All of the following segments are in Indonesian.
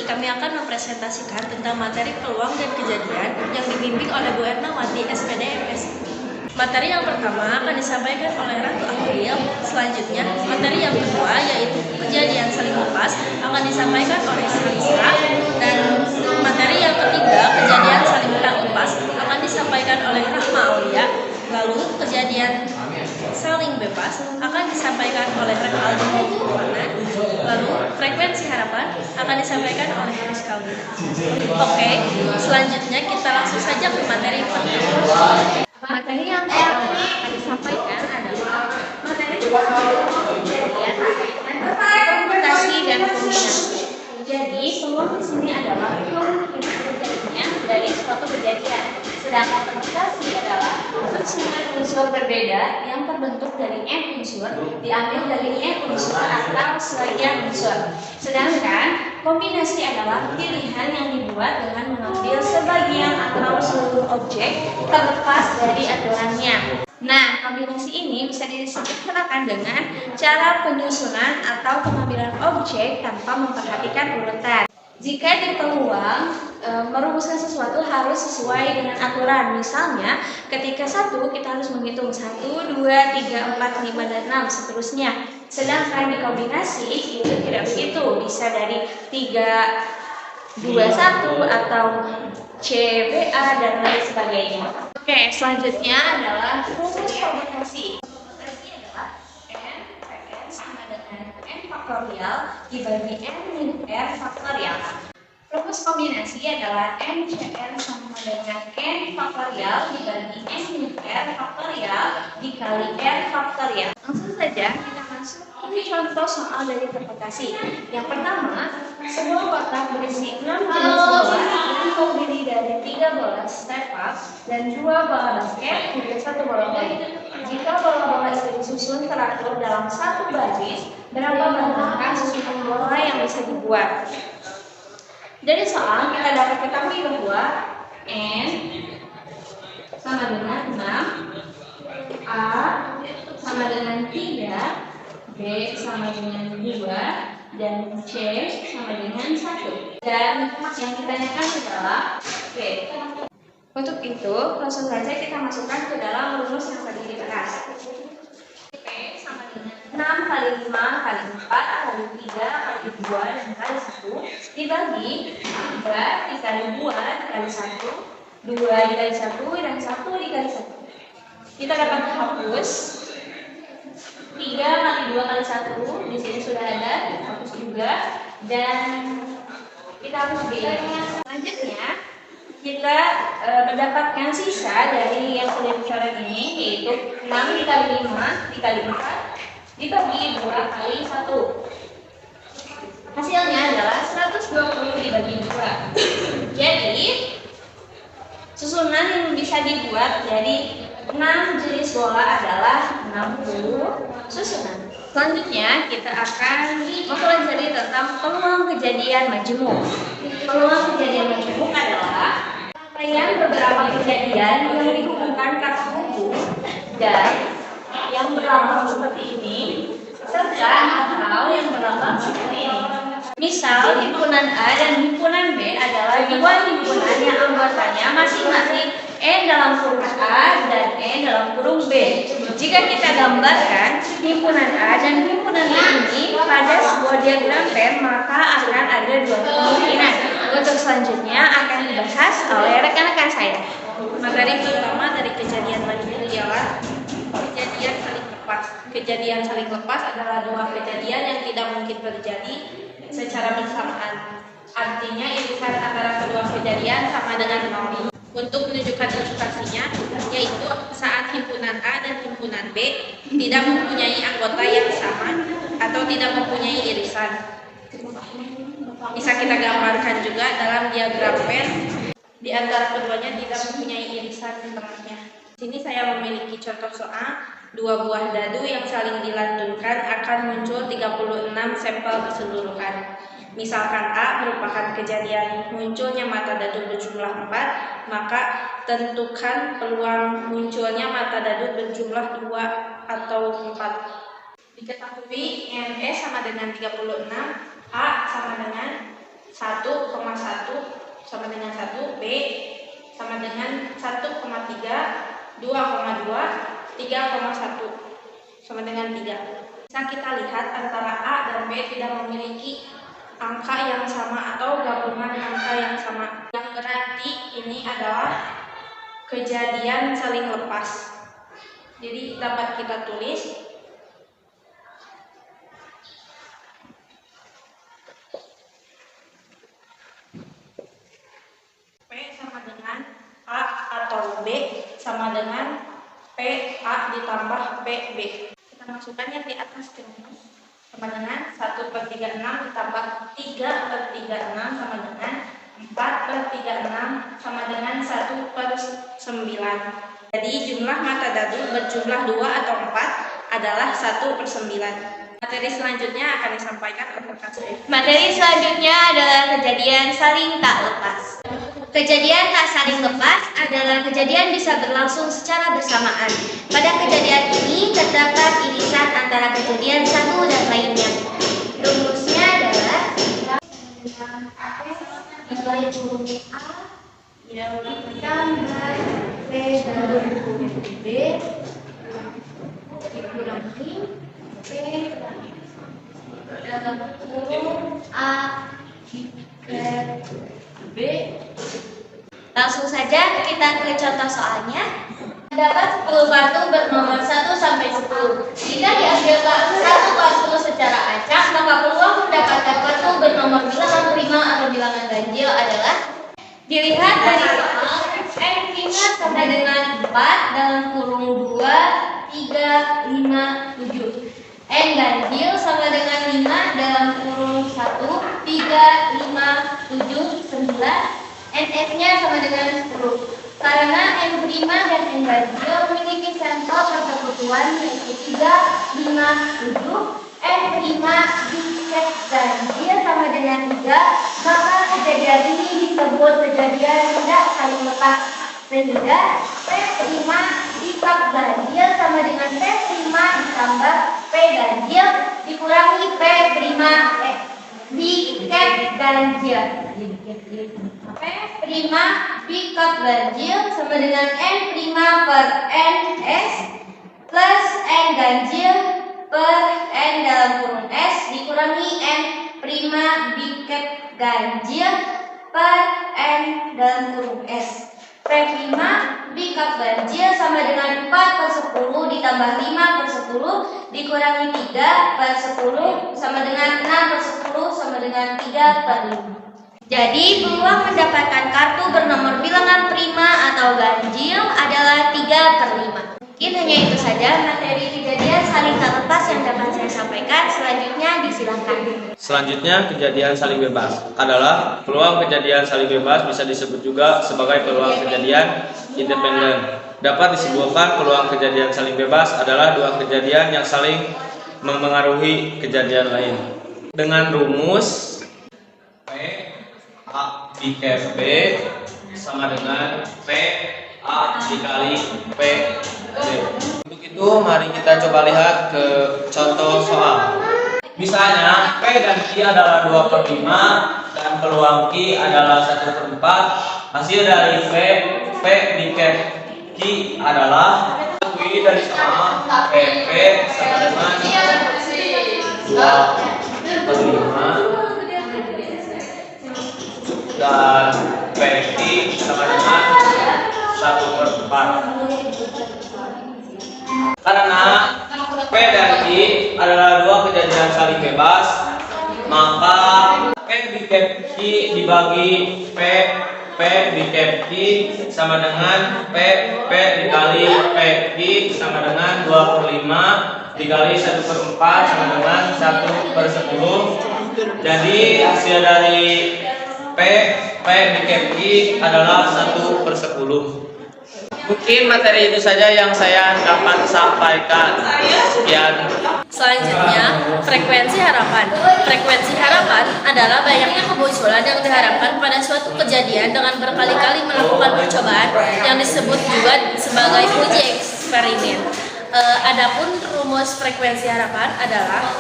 kami akan mempresentasikan tentang materi peluang dan kejadian yang dibimbing oleh Bu Ernawati, SPD MS. Materi yang pertama akan disampaikan oleh Ratu April. Selanjutnya, materi yang kedua yaitu kejadian saling lepas akan disampaikan oleh Salisa. Dan materi yang ketiga, kejadian saling tak lepas akan disampaikan oleh Rahma Aulia. Lalu, kejadian saling bebas akan disampaikan oleh Rekaldi Mana. Lalu, frekuensi harapan akan disampaikan oleh Rizka Wina. Oke, selanjutnya kita langsung saja ke materi pertama. Materi yang pertama akan disampaikan adalah materi kejadian interpretasi dan kombinasi. Jadi, peluang di sini adalah kejadian dari suatu kejadian. Sedangkan permutasi adalah unsur berbeda yang terbentuk dari n unsur diambil dari n unsur atau sebagian unsur. Sedangkan kombinasi adalah pilihan yang dibuat dengan mengambil sebagian atau seluruh objek terlepas dari aturannya. Nah, kombinasi ini bisa disempurnakan dengan cara penyusunan atau pengambilan objek tanpa memperhatikan urutan. Jika di peluang merumuskan sesuatu harus sesuai dengan aturan. Misalnya, ketika 1 kita harus menghitung 1, 2, 3, 4, 5, dan 6 seterusnya. Sedangkan di kombinasi itu tidak begitu. Bisa dari 3, 2, 1 atau CBA dan lain sebagainya. Oke, selanjutnya adalah rumus kombinasi. Kombinasi adalah n sama dengan n faktorial dibagi n min r faktorial. Rumus kombinasi adalah NCR sama dengan n faktorial dibagi n min r faktorial dikali r faktorial. Langsung saja kita masuk ke contoh soal dari interpretasi. Yang pertama, sebuah kotak berisi 6 jenis bola yang terdiri dari 3 bola step up dan 2 bola basket dan 1 bola voli. Jika bola-bola itu disusun teratur dalam satu baris, berapa banyaknya susunan bola yang bisa dibuat? Dari soal kita dapat ketahui bahwa n sama dengan 6, a sama dengan 3, b sama dengan 2, dan c sama dengan 1. Dan yang ditanyakan adalah b. Untuk itu, langsung saja kita masukkan ke dalam rumus yang tadi dibahas. P sama dengan 6 kali 5 kali 4 kali 3 kali 2 dan kali 1 dibagi 3 dikali 2 dikali 1, 2 dikali 1 dan 1 dikali 1. Kita dapat hapus 3 kali 2 kali 1, di sini sudah ada, hapus juga, dan kita hapus B. Selanjutnya kita mendapatkan sisa dari yang sudah dicoret ini, yaitu 6 dikali 5 dikali 4 dibagi 2 kali 1. Hasilnya adalah 120 dibagi 2. Jadi susunan yang bisa dibuat dari 6 jenis bola adalah 60 susunan. Selanjutnya kita akan mempelajari tentang peluang kejadian majemuk. Peluang kejadian majemuk adalah rangkaian beberapa kejadian yang dihubungkan kata hubung dan yang berlambang seperti ini serta atau yang berlambang seperti ini. Misal, himpunan A dan himpunan B adalah dua himpunan yang anggotanya masing-masing N dalam kurung A dan N dalam kurung B. Jika kita gambarkan himpunan A dan himpunan B ini pada sebuah diagram Venn, maka akan ada dua kemungkinan. Untuk selanjutnya akan dibahas oleh rekan-rekan saya. Materi pertama dari kejadian majemuk ialah kejadian saling lepas. Kejadian saling lepas adalah dua kejadian yang tidak mungkin terjadi secara bersamaan. Artinya irisan antara kedua kejadian sama dengan 0. Untuk menunjukkan ilustrasinya, yaitu saat himpunan A dan himpunan B tidak mempunyai anggota yang sama atau tidak mempunyai irisan. Bisa kita gambarkan juga dalam diagram Venn, di antara keduanya tidak mempunyai irisan di tengahnya. Di sini saya memiliki contoh soal, dua buah dadu yang saling dilantunkan akan muncul 36 sampel keseluruhan. Misalkan A merupakan kejadian munculnya mata dadu berjumlah 4, maka tentukan peluang munculnya mata dadu berjumlah 2 atau 4. Diketahui NE sama dengan 36, A sama dengan 1,1 sama dengan 1, B sama dengan 1,3, 2,2, 3,1 sama dengan 3. Bisa kita lihat antara A dan B tidak memiliki angka yang sama atau gabungan angka yang sama. Yang berarti ini adalah kejadian saling lepas. Jadi dapat kita tulis P sama dengan A atau B sama dengan PA ditambah PB. Kita masukkan yang di atas rumus sama dengan 1/36 ditambah 3/36 sama dengan 4/36 sama dengan 1/9. Jadi jumlah mata dadu berjumlah 2 atau 4 adalah 1/9. Materi selanjutnya akan disampaikan oleh Kak Sri. Materi selanjutnya adalah kejadian saling tak lepas. Kejadian tak saling lepas adalah kejadian bisa berlangsung secara bersamaan. Pada kejadian ini terdapat irisan antara kejadian satu dan lainnya. Rumusnya adalah nilai huruf A ditambah P dalam huruf B dikurangi P dalam huruf A dikali B. Langsung saja kita ke contoh soalnya. Terdapat 10 kartu bernomor 1 sampai 10. Jika diambil satu kartu secara acak, maka peluang mendapatkan kartu bernomor bilangan prima atau bilangan ganjil adalah dilihat dari soal N prima sama dengan 4 dalam kurung 2, 3, 5, 7. N ganjil sama dengan 5 dalam kurung 1, 3, 5, 7, 9. NF-nya sama dengan 10. Karena N prima dan N ganjil memiliki sampel persekutuan yaitu 3, 5, 7. N prima dikali ganjil sama dengan 3, maka kejadian ini disebut kejadian tidak saling lepas. Sehingga P prima dikali ganjil sama dengan P prima ditambah P ganjil dikurangi P prima dikali ganjil. P prima dikali ganjil sama dengan N prima per NS plus N ganjil per N dalam kurung S dikurangi N prima dikali ganjil per N dalam kurung S. P prima dikali ganjil sama dengan 4/10 ditambah 5/10 dikurangi 3/10 sama dengan 6/10 sama dengan 3/5. Jadi peluang mendapatkan kartu bernomor bilangan prima atau ganjil adalah 3/5. Mungkin hanya itu saja materi kejadian saling tak lepas yang dapat saya sampaikan. Selanjutnya disilahkan. Selanjutnya kejadian saling bebas adalah peluang kejadian saling bebas bisa disebut juga sebagai peluang kejadian independen. Dapat disimpulkan peluang kejadian saling bebas adalah dua kejadian yang saling memengaruhi kejadian lain. Dengan rumus P A dikali B sama dengan P A dikali P B. Untuk itu mari kita coba lihat ke contoh soal. Misalnya P dan Q adalah 2/5 dan peluang Q adalah 1/4. Hasil dari P dikali Q adalah Q dari sama PP sama dengan 2/5 dan PQ sama dengan 1/4. Karena P dan Q adalah dua kejadian saling bebas, maka P dikali Q dibagi P dikali Q sama dengan P dikali PQ sama dengan 2/5 dikali 1/4 sama dengan 1/10. Jadi hasil dari P dikali Q adalah 1/10. Mungkin materi itu saja yang saya dapat sampaikan. Sekian. Selanjutnya, frekuensi harapan. Frekuensi harapan adalah banyaknya kemunculan yang diharapkan pada suatu kejadian dengan berkali-kali melakukan percobaan yang disebut juga sebagai uji eksperimen. Adapun rumus frekuensi harapan adalah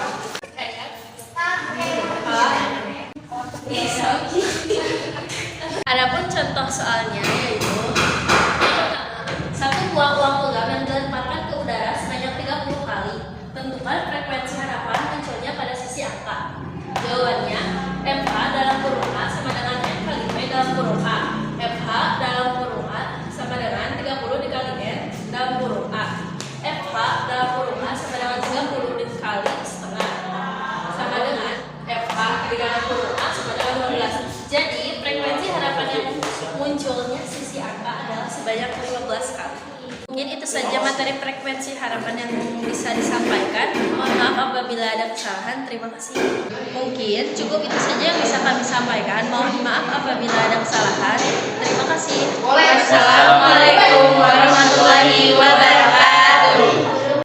Adapun contoh soalnya yaitu satu buah uang logam yang dilemparkan ke udara sebanyak 30 kali. Tentukan frekuensi harapan munculnya pada sisi angka. Jawabannya FH dalam kurung A sama dengan N kali P dalam kurung A. FH dalam kurung A sama dengan 30 dikali N dalam kurung A. FH dalam kurung A sama dengan 30 dikali setengah sama dengan FH di dalam kurung A sama dengan 12. Jadi frekuensi harapan yang munculnya sisi angka adalah sebanyak 15 kali. Mungkin itu saja materi frekuensi harapan yang bisa disampaikan. Mohon maaf apabila ada kesalahan. Terima kasih. Mungkin cukup itu saja yang bisa kami sampaikan. Mohon maaf apabila ada kesalahan. Terima kasih. Wassalamualaikum warahmatullahi wabarakatuh.